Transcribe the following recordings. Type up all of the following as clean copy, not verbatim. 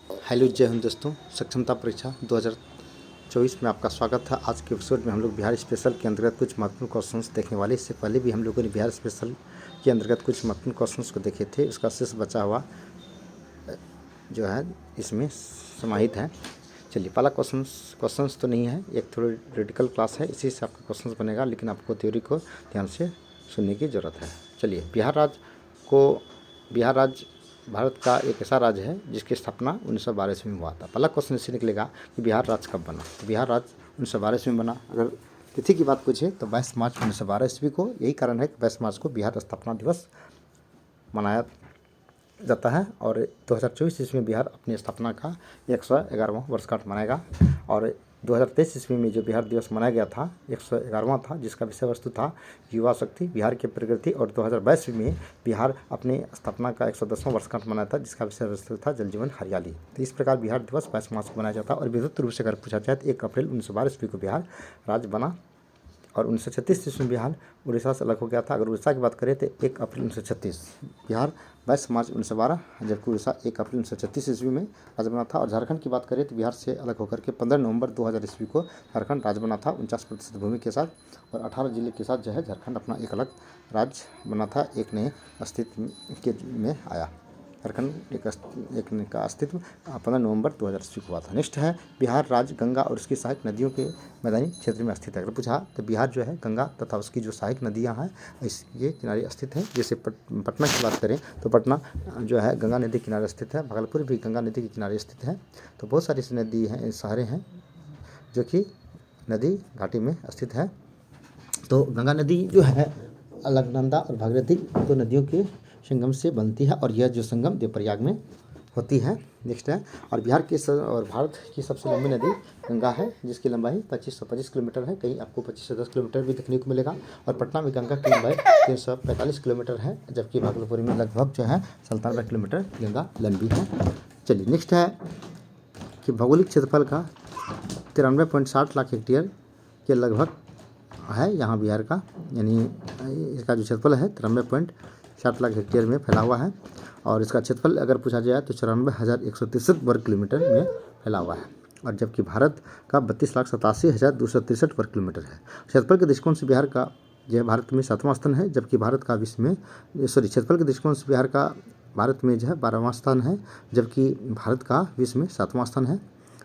Hello जय हिंद दोस्तों, सक्षमता परीक्षा 2024 में आपका स्वागत है। आज के एपिसोड में हम लोग बिहार स्पेशल के अंतर्गत कुछ महत्वपूर्ण क्वेश्चंस देखने वाले। इससे पहले भी हम लोगों ने बिहार स्पेशल के अंतर्गत कुछ महत्वपूर्ण क्वेश्चंस को देखे थे। उसका शेष बचा हुआ जो है इसमें समाहित है। चलिए, पहला क्वेश्चंस तो नहीं है, एक थोड़ी रेडिकल क्लास है, इसी से आपका क्वेश्चंस बनेगा, लेकिन आपको थ्योरी को ध्यान से सुनने की ज़रूरत है। चलिए, बिहार राज्य भारत का एक ऐसा राज्य है जिसकी स्थापना 1912 ईस्वी में हुआ था। पहला क्वेश्चन इससे निकलेगा कि बिहार राज्य कब बना। तो बिहार राज्य 1912 ईस्वी में बना। अगर तिथि की बात पूछे तो 22 मार्च 1912 ईस्वी को। यही कारण है कि 22 मार्च को बिहार स्थापना दिवस मनाया जाता है। और 2024 ईस्वी में बिहार अपनी स्थापना का 111वां वर्षगांठ मनाएगा। और 2023 ईस्वी में जो बिहार दिवस मनाया गया था 111वां था, जिसका विषय वस्तु था युवा शक्ति बिहार की प्रगति। और 2022 में बिहार अपनी स्थापना का 110वां वर्षगांठ मनाया था, जिसका विषय वस्तु था जल जीवन हरियाली। तो इस प्रकार बिहार दिवस 22 मार्च को मनाया जाता है। और विद्युत रूप से अगर पूछा जाए तो 1 अप्रैल 1912 ईस्वी को बिहार राज्य बना। और 1936 ईस्वी में बिहार उड़ीसा से अलग हो गया था। अगर उड़ीसा की बात करें तो 1 अप्रैल 1936, बिहार 22 मार्च 1912, जबकि उड़ीसा 1 अप्रैल 1936 ईस्वी में राज्य बना था। और झारखंड की बात करें तो बिहार से अलग होकर के 15 नवंबर 2000 ईस्वी को झारखंड राज्य बना था 49% भूमि के साथ। और 18 जिले के साथ जो है झारखंड अपना एक अलग राज्य बना था, एक नए अस्तित्व के में आया। झारखंड एक का अस्तित्व 15 नवंबर 2000 ईस्वी को हुआ था। नेक्स्ट है बिहार राज्य गंगा और उसकी सहायक नदियों के मैदानी क्षेत्र में स्थित है। अगर पूछा तो बिहार जो है गंगा तथा उसकी जो सहायक नदियां हैं इसके किनारे स्थित है। जैसे पटना की बात करें तो पटना जो है गंगा नदी के किनारे स्थित है। भागलपुर भी गंगा नदी के किनारे स्थित है। तो बहुत सारी ऐसी नदी हैं, शहरें हैं जो कि नदी घाटी में स्थित है। तो गंगा नदी जो है अलकनंदा और भागीरथी दो नदियों के संगम से बनती है। और यह जो संगम देवप्रयाग में होती है। नेक्स्ट है, और और भारत की सबसे लंबी नदी गंगा है, जिसकी लंबाई 2525 किलोमीटर है। कहीं आपको 25 से 10 किलोमीटर भी देखने को मिलेगा। और पटना में गंगा की लंबाई 345 किलोमीटर है, जबकि भागलपुर में लगभग जो है 97 किलोमीटर गंगा लंबी है। चलिए, नेक्स्ट है कि भौगोलिक क्षेत्रफल का 93.60 लाख हेक्टेयर के लगभग है यहाँ बिहार का, यानी इसका जो क्षेत्रफल है 93.60 लाख हेक्टेयर में फैला हुआ है। और इसका क्षेत्रफल अगर पूछा जाए तो 94,163 वर्ग किलोमीटर में फैला हुआ है। और जबकि भारत का 32,87,263 वर्ग किलोमीटर है। क्षेत्रफल के दृष्टिकोण से बिहार का जो है भारत में 7वां स्थान है, जबकि भारत का विश्व में क्षेत्रफल के दृष्टिकोण से बिहार का भारत में जो है 12वां स्थान है, जबकि भारत का विश्व में 7वां स्थान है।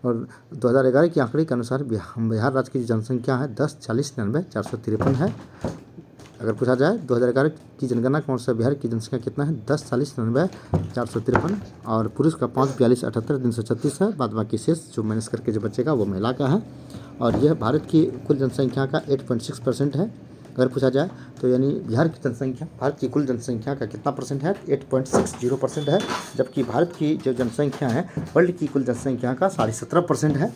और 2011 के आंकड़े के अनुसार बिहार राज्य की जनसंख्या है 10,40,99,453 है। अगर पूछा जाए 2011 की जनगणना कौन सा बिहार की जनसंख्या कितना है 10,40,99,453। और पुरुष का 5,42,78,336 है। बाद बाकी शेष जो माइनस करके जो बचेगा वो महिला का है। और यह भारत की कुल जनसंख्या का 8.6% है। अगर पूछा जाए तो यानी बिहार की जनसंख्या भारत की कुल जनसंख्या का कितना परसेंट है 8.60% है। जबकि भारत की जो जनसंख्या है वर्ल्ड की कुल जनसंख्या का 17.5% है।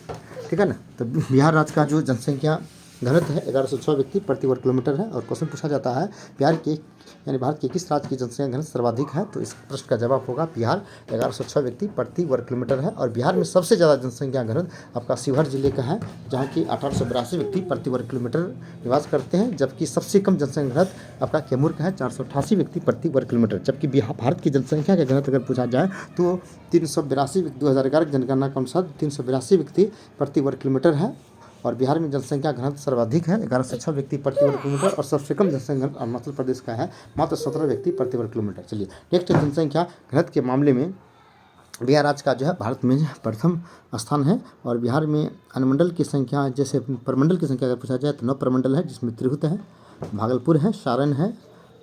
ठीक है ना। तो बिहार राज्य का जो जनसंख्या घनत्व है 1106 व्यक्ति प्रति वर्ग किलोमीटर है। और क्वेश्चन पूछा जाता है बिहार के यानी भारत के किस राज्य की जनसंख्या घनत्व सर्वाधिक है, तो इस प्रश्न का जवाब होगा बिहार 1106 व्यक्ति प्रति वर्ग किलोमीटर है। और बिहार में सबसे ज़्यादा जनसंख्या घनत्व आपका शिवहर जिले का है, जहाँ की 1882 व्यक्ति प्रति वर्ग किलोमीटर निवास करते हैं। जबकि सबसे कम जनसंख्या घनत्व आपका कैमूर का है 488 व्यक्ति प्रति वर्ग किलोमीटर। जबकि भारत की जनसंख्या का घनत्व अगर पूछा जाए तो 382 2011 की जनगणना के अनुसार 382 व्यक्ति प्रति वर्ग किलोमीटर है। और बिहार में जनसंख्या घनत्व सर्वाधिक है 1106 व्यक्ति प्रति वर्ग किलोमीटर। और सबसे कम जनसंख्या अरुणाचल प्रदेश का है मात्र 17 व्यक्ति प्रति वर्ग किलोमीटर। चलिए, नेक्स्ट जनसंख्या घनत्व के मामले में बिहार राज्य का जो है भारत में प्रथम स्थान है। और बिहार में अनुमंडल की संख्या, जैसे प्रमंडल की संख्या अगर पूछा जाए तो 9 प्रमंडल है, जिसमें तिरहुत है, भागलपुर है, सारण है,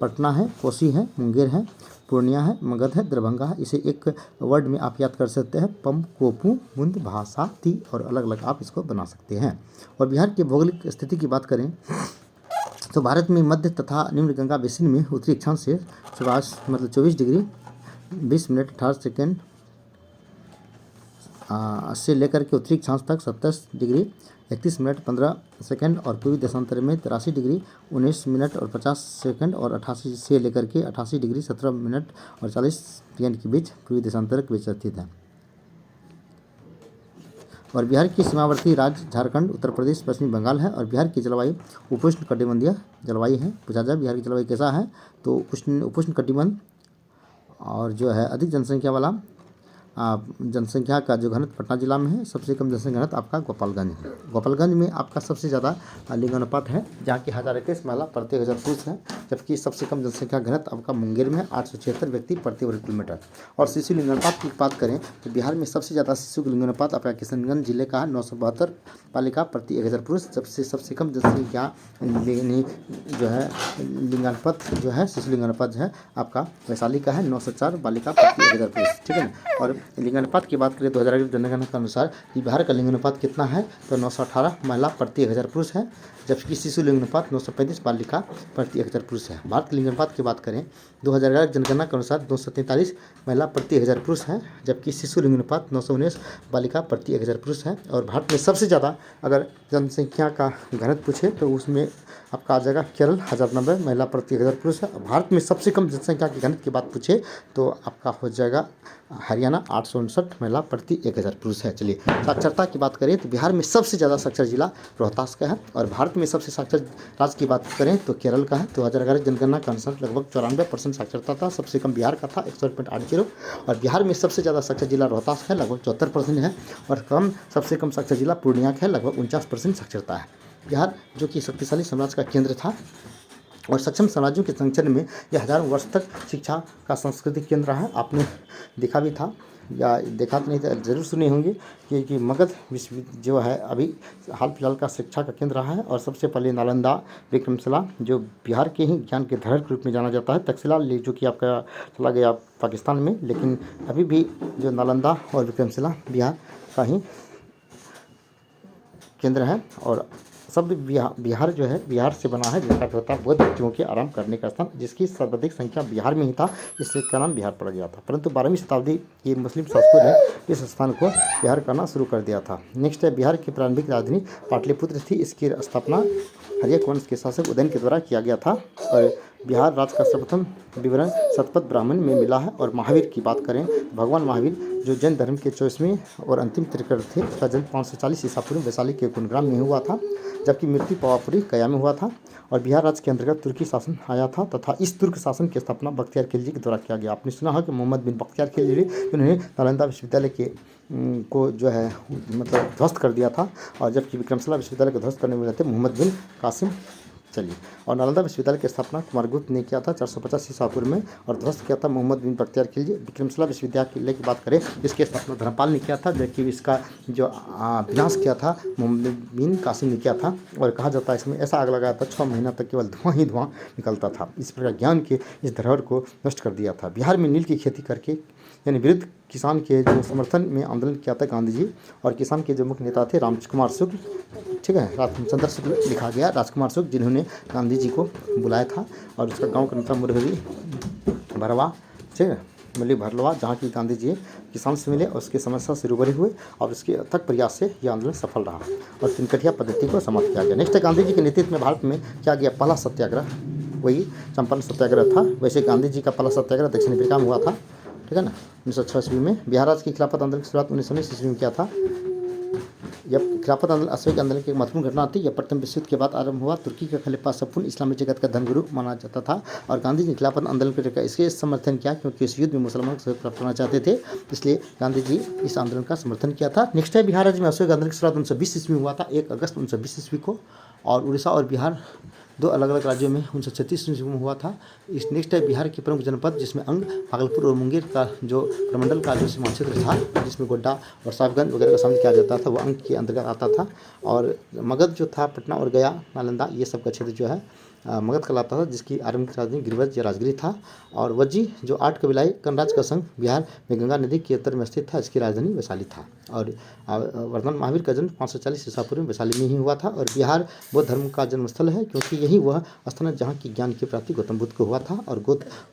पटना है, कोसी है, मुंगेर है, पूर्णिया है, मगध है, दरभंगा है। इसे एक वर्ड में आप याद कर सकते हैं पम, कोपू, मुंद, भाषा, ती, और अलग अलग आप इसको बना सकते हैं। और बिहार की भौगोलिक स्थिति की बात करें तो भारत में मध्य तथा निम्न गंगा बेसिन में उत्तरी अक्षांश से 24 डिग्री 20 मिनट 18 सेकेंड से लेकर के उत्तरी अक्षांश तक 27 डिग्री 31 मिनट 15 सेकंड। और पूर्वी देशांतर में 83 डिग्री 19 मिनट और 50 सेकंड। और 88 से लेकर के 88 डिग्री 17 मिनट और 40 सेकंड के बीच पूर्वी देशांतर के बीच स्थित है। और बिहार की सीमावर्ती राज्य झारखंड, उत्तर प्रदेश, पश्चिमी बंगाल है। और बिहार की जलवायु उपोष्ण कटिबंधीय जलवायु है। पूछा जाए बिहार की जलवायु कैसा है तो उपोष्ण कटिबंध और जो है अधिक जनसंख्या वाला जनसंख्या का जो घनत्व पटना जिला में है, सबसे कम जनसंख्या घनत्व आपका गोपालगंज है। गोपालगंज में आपका सबसे ज़्यादा लिंगानुपात है, जहाँ की 1021 महिला प्रति 1000 पुरुष है, जबकि सबसे कम जनसंख्या घनत्व आपका मुंगेर में 876 व्यक्ति प्रति वर्ग किलोमीटर। और शिशु लिंगानुपात की बात करें तो बिहार में सबसे ज़्यादा शिशु लिंगानुपात आपका किशनगंज जिले का है, 972 बालिका प्रति 1000 पुरुष, जबसे सबसे कम जनसंख्या जो है लिंगानुपात जो है शिशु लिंगानुपात जो है आपका वैशाली का है, 904 बालिका प्रति 1000 पुरुष, ठीक है ना। और लिंगानुपात की बात करें 2011 जनगणना के अनुसार बिहार का लिंगानुपात कितना है तो 918 महिला प्रति 1000 पुरुष है, जबकि शिशु लिंगानुपात 935 बालिका प्रति 1000 पुरुष है। भारत के लिंगानुपात की बात करें 2011 जनगणना के अनुसार 243 महिला प्रति 1000 पुरुष है, जबकि शिशु लिंगानुपात 919 बालिका प्रति 1000 पुरुष है। और भारत में सबसे ज़्यादा अगर जनसंख्या का घनत्व पूछे तो उसमें आपका आ जाएगा केरल 1090 महिला प्रति 1000 पुरुष है। भारत में सबसे कम जनसंख्या के घनत्व की बात पूछे तो आपका हो जाएगा हरियाणा 859 महिला प्रति 1000 पुरुष है। चलिए साक्षरता की बात करें तो बिहार में सबसे ज़्यादा साक्षर जिला रोहतास का है, और भारत में सबसे साक्षर राज्य की बात करें तो केरल का है। 2011 जनगणना के अनुसार लगभग 94% साक्षरता था, सबसे कम बिहार का था 61.80, और बिहार में सबसे ज़्यादा साक्षर जिला रोहतास का है, लगभग 74% है, और सबसे कम साक्षर जिला पूर्णिया का है, लगभग 49% साक्षरता है। बिहार जो कि शक्तिशाली साम्राज्य का केंद्र था और सक्षम समाजों के संरक्षण में यह हजारों वर्ष तक शिक्षा का सांस्कृतिक केंद्र रहा है। आपने देखा भी था या देखा तो नहीं था, जरूर सुने होंगे कि मगध विश्वविद्यालय जो है अभी हाल फिलहाल का शिक्षा का केंद्र रहा है। और सबसे पहले नालंदा विक्रमशिला जो बिहार के ही ज्ञान के धरोहर के रूप में जाना जाता है, तक्षशिला जो कि आपका चला गया पाकिस्तान में, लेकिन अभी भी जो नालंदा और विक्रमशिला बिहार का ही केंद्र है। और शब्द बिहार जो है बिहार से बना है, जिसका अर्थ होता है बौद्ध भिक्षुओं के आराम करने का स्थान, जिसकी सर्वाधिक संख्या बिहार में ही था, इससे इसका नाम बिहार पड़ गया था। परंतु 12वीं शताब्दी के मुस्लिम शासकों ने इस स्थान को बिहार करना शुरू कर दिया था। नेक्स्ट है बिहार की प्रारंभिक राजधानी पाटलिपुत्र थी, इसकी स्थापना हर्यक वंश के शासक उदयन के द्वारा किया गया था। और बिहार राज्य का सर्वप्रथम विवरण शतपथ ब्राह्मण में मिला है। और महावीर की बात करें, भगवान महावीर जो जैन धर्म के 24वें और अंतिम तीर्थंकर थे, उसका जन्म 540 ईसा पूर्व वैशाली के कुंडग्राम में हुआ था, जबकि मृत्यु पवापुरी गया में हुआ था। और बिहार राज्य के अंतर्गत तुर्की शासन आया था, तथा इस तुर्क शासन की स्थापना बख्तियार खिलजी के द्वारा किया गया। आपने सुना है कि मोहम्मद बिन बख्तियार खिलजी उन्होंने नालंदा विश्वविद्यालय के को जो है मतलब ध्वस्त कर दिया था, और जबकि विक्रमशिला विश्वविद्यालय को ध्वस्त करने वाले थे मोहम्मद बिन कासिम। चलिए, और नालंदा विश्वविद्यालय की स्थापना कुमारगुप्त ने किया था 450 ईसा पूर्व में, और ध्वस्त किया था मोहम्मद बिन बख्तियार खिलजी। विक्रमशिला विश्वविद्यालय की बात करें, इसकी स्थापना धर्मपाल ने किया था, जबकि इसका जो विनाश किया था मोहम्मद बिन कासिम ने किया था। और कहा जाता है इसमें ऐसा आग लगाया था 6 महीना तक केवल धुआं ही धुआं निकलता था। इस प्रकार ज्ञान के इस धरोहर को नष्ट कर दिया था। बिहार में नील की खेती करके यानी विरुद्ध किसान के जो समर्थन में आंदोलन किया था गांधी जी, और किसान के जो मुख्य नेता थे राजकुमार शुक्ल, ठीक है, रामचंद्र शुक्ल लिखा गया, राजकुमार शुक्ल, जिन्होंने गांधी जी को बुलाया था। और उसका गांव का नाम मुरहरी भरवा, ठीक है, मिली भरलवा, जहाँ की गांधी जी किसान से मिले और उसकी समस्या से रूबरू हुए, और उसके अथक प्रयास से यह आंदोलन सफल रहा और तिनकठिया पद्धति को समाप्त किया गया। नेक्स्ट गांधी जी के नेतृत्व में भारत में किया गया पहला सत्याग्रह वही चंपारण सत्याग्रह था। वैसे गांधी जी का पहला सत्याग्रह दक्षिण अफ्रीका में हुआ था, ठीक है ना, 1906 ईस्वी में। बिहार राज्य की खिलाफत आंदोलन की शुरुआत 1919 ईस्वी में किया था। यह खिलाफत आंदोलन अश्विक आंदोलन की एक महत्वपूर्ण घटना थी। यह प्रथम विश्व युद्ध के बाद आरंभ हुआ। तुर्की का खलीफा संपूर्ण इस्लामी जगत का धर्मगुरु माना जाता था, और गांधी जी ने खिलाफत आंदोलन को इसके समर्थन किया, क्योंकि इस युद्ध में मुसलमानों को प्राप्त करना चाहते थे, इसलिए गांधी जी इस आंदोलन का समर्थन किया था। नेक्स्ट है बिहार राज्य में अश्विक आंदोलन की शुरुआत 1920 ईस्वी में हुआ था, 1 अगस्त 1920 ईस्वी को, और उड़ीसा और बिहार दो अलग अलग राज्यों में 1936 ईस्वी में हुआ था। इस नेक्स्ट है बिहार के प्रमुख जनपद, जिसमें अंग, भागलपुर और मुंगेर का जो प्रमंडल का जो सीमा क्षेत्र था, जिसमें गोड्डा और साहिबगंज वगैरह का शामिल किया जाता था, वो अंग के अंतर्गत आता था। और मगध जो था, पटना और गया, नालंदा, ये सब का क्षेत्र जो है मगध कहलाता था, जिसकी आरंभिक राजधानी गिरिवज या राजगिरी था। और वज्जी जो 8 कबीलाई गणराज्य का संघ बिहार में गंगा नदी के उत्तर में स्थित था, इसकी राजधानी वैशाली था। और वर्धमान महावीर का जन्म 540 ईसा पूर्व में वैशाली में ही हुआ था। और बिहार बौद्ध धर्म का जन्मस्थल है, क्योंकि यही वह स्थान है जहाँ की ज्ञान की प्राप्ति गौतम बुद्ध को हुआ था। और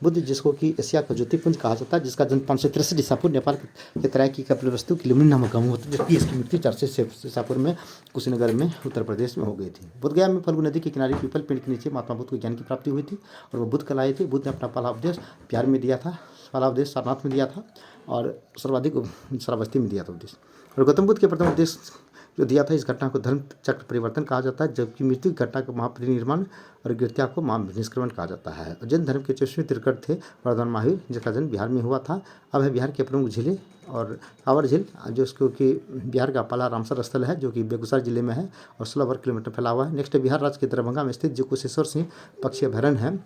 बुद्ध जिसको कि एशिया का ज्योतिपुंज कहा जाता है, जिसका जन्म 563 ईसा पूर्व नेपाल के तराई की कपिलवस्तु की लुम्बिनी नामक गाँव होता है, जबकि इसकी मृत्यु 400 ईसा पूर्व में कुशीनगर में उत्तर प्रदेश में हो गई थी। बोधगया में फल्गु नदी के किनारे पीपल पेड़ के नीचे महात्मा बुद्ध को ज्ञान की हुई थी, और वो बुद्ध कहलाए थे। बुद्ध ने अपना पहला उपदेश बिहार में दिया था, पहला उपदेश सारनाथ में दिया था। और सर्वाधिक श्रावस्ती में दिया था उपदेश। और गौतम बुद्ध के प्रथम उपदेश जो दिया था, इस घटना को धर्म चक्र परिवर्तन कहा जाता है, जबकि मृत्यु की घटना को महापरिनिर्वाण और गिरत्या को महानिष्क्रमण कहा जाता है। और जैन धर्म के 24वें तीर्थंकर थे वर्धमान महावीर, जिसका जन्म बिहार में हुआ था। अब है बिहार के प्रमुख झीलें और कांवर झील, जो उसको कि बिहार का पहला रामसर स्थल है, जो कि बेगूसराय जिले में है और 16 वर्ग किलोमीटर फैला हुआ है। नेक्स्ट बिहार राज्य के दरभंगा में स्थित जो कुशेश्वर सिंह पक्षी अभयारण्य है,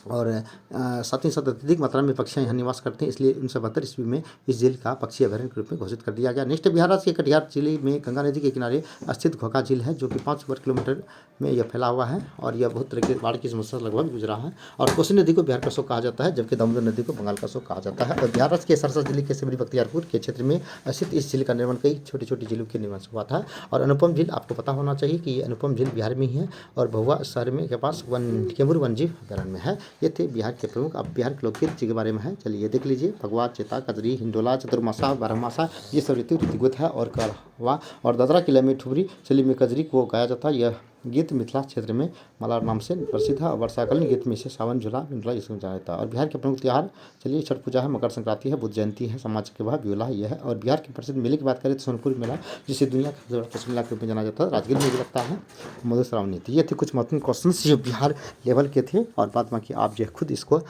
और साथ ही साथ अत्यधिक मात्रा में पक्षियाँ यहाँ निवास करते हैं, इसलिए 1972 ईस्वी में इस झील का पक्षी अभयारण्य के रूप में घोषित कर दिया गया। नेक्स्ट बिहार राज्य के कटिहार जिले में गंगा नदी के किनारे स्थित घोघा झील है, जो कि 5 वर्ग किलोमीटर में यह फैला हुआ है और यह बहुत तरह की बाढ़ की समस्या लगभग गुजरा है। और कोसी नदी को बिहार का शोक कहा जाता है, जबकि दामोदर नदी को बंगाल का शोक कहा जाता है। और बिहार राज्य के सरसा जिले के सिमरी बख्तियारपुर के क्षेत्र में स्थित इस झील का निर्माण कई छोटी छोटी झीलों के निर्माण से हुआ था। और अनुपम झील आपको पता होना चाहिए कि ये अनुपम झील बिहार में ही है और भभुआ शहर में के पास कैमूर वन्यजीव अभयारण्य में है। ये थे बिहार के प्रमुख। अब बिहार के लोकगीत के बारे में है, चलिए देख लीजिए। भगवा, चेता, कजरी, हिंडोला, चतुर्मासा, बारहमासा, ये सब ऋतुगत है। और करवा और दादरा किला में ठुमरी चली में कजरी को गाया जाता है। यह गीत मिथिला क्षेत्र में मलार नाम से प्रसिद्ध है और वर्षाकालीन गीत में से सावन, झूला, मिंडला इसमें जाया जाता है। और बिहार के प्रमुख त्यौहार चलिए छठ पूजा है, मकर संक्रांति है, बुद्ध जयंती है, समाज के बाद ब्यूला यह है। और बिहार के प्रसिद्ध मेले की बात करें तो सोनपुर मेला, जिसे दुनिया का सबसे बड़ा प्रसिद्ध मेला के रूप में जाना जाता है, राजगीर में भी लगता है। मधुश्रावणी थी। ये थे कुछ महत्वपूर्ण क्वेश्चन जो बिहार लेवल के थे, और बाद बाकी आप जो है खुद इसको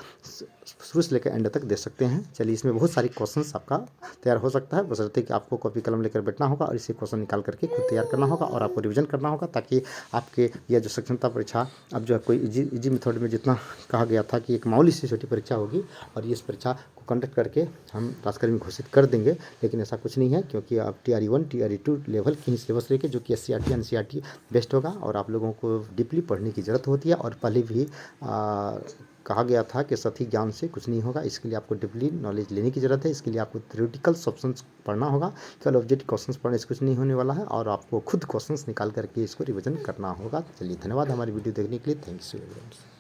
शुरू से लेकर एंड तक दे सकते हैं। चलिए, इसमें बहुत सारी क्वेश्चंस आपका तैयार हो सकता है, बशर्ते कि आपको कॉपी कलम लेकर बैठना होगा और इसे क्वेश्चन निकाल करके खुद तैयार करना होगा और आपको रिवीजन करना होगा, ताकि आपके यह जो सक्षमता परीक्षा अब जो है कोई इजी मेथड में जितना कहा गया था कि एक मामूली सी छोटी परीक्षा होगी और इस परीक्षा को कंडक्ट करके हम राजकर्मी में घोषित कर देंगे, लेकिन ऐसा कुछ नहीं है, क्योंकि आप TRE 1 TRE 2 लेवल की ही सिलेबस लेके, जो कि SCRT NCERT बेस्ट होगा और आप लोगों को डीपली पढ़ने की ज़रूरत होती है। और पहले भी कहा गया था कि सतही ज्ञान से कुछ नहीं होगा, इसके लिए आपको डीपली नॉलेज लेने की ज़रूरत है। इसके लिए आपको थ्योरेटिकल ऑप्शंस पढ़ना होगा, केवल ऑब्जेक्टिव क्वेश्चंस पढ़ने से कुछ नहीं होने वाला है और आपको खुद क्वेश्चंस निकाल करके इसको रिवीजन करना होगा। चलिए, धन्यवाद हमारी वीडियो देखने के लिए। Thank you.